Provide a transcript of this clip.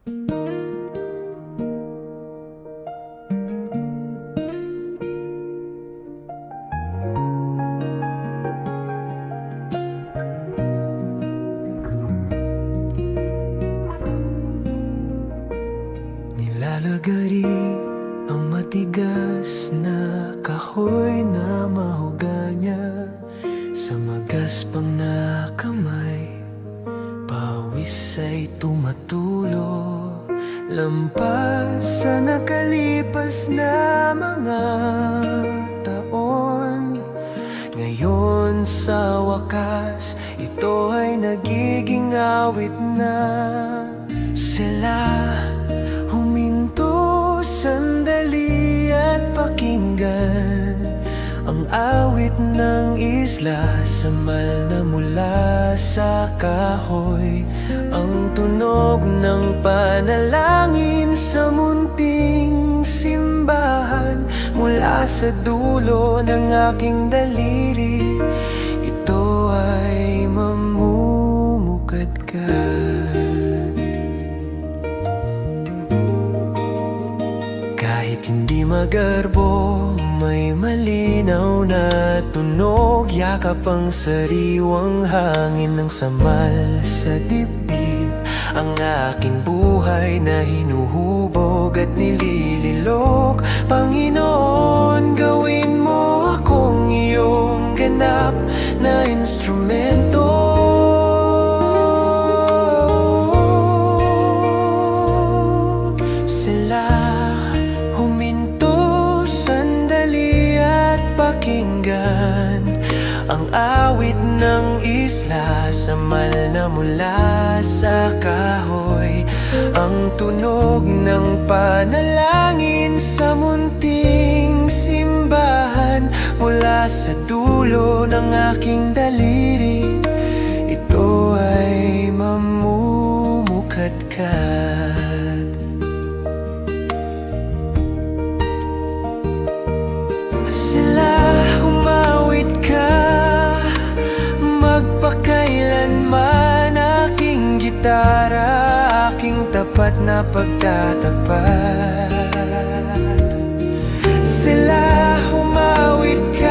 Nilalagari ang matigas na kahoy na mahoganya sa magaspang na kamay. Pawis ay tumatulo lampas sa nakalipas na mga taon. Ngayon sa wakas, ito ay nagiging awit na. Sila huminto sandali at pakinggan ang awit ng isla, samal na mula sa kahoy. Ang tunog ng panalangin sa munting simbahan mula sa dulo ng aking daliri. Ito ay mamumukadkad. Kahit hindi magarbo, may malinaw na tunog. Yakap ang sariwang hangin ng samal sa dibdib. Ang aking buhay na hinuhubog at nilililok. Panginoon, gawin mo akong iyong ganap na instrumento. Sila huminto sandali at pakinggan ang awit ng isla, samal na mula sa kahoy. Ang tunog ng panalangin sa munting simbahan mula sa dulo ng aking daliri. Ito ay mamumukadkad. Sila humawit ka, magpakailanman. Aking gitara, aking tapat na pagtatapat. Sila humawit ka,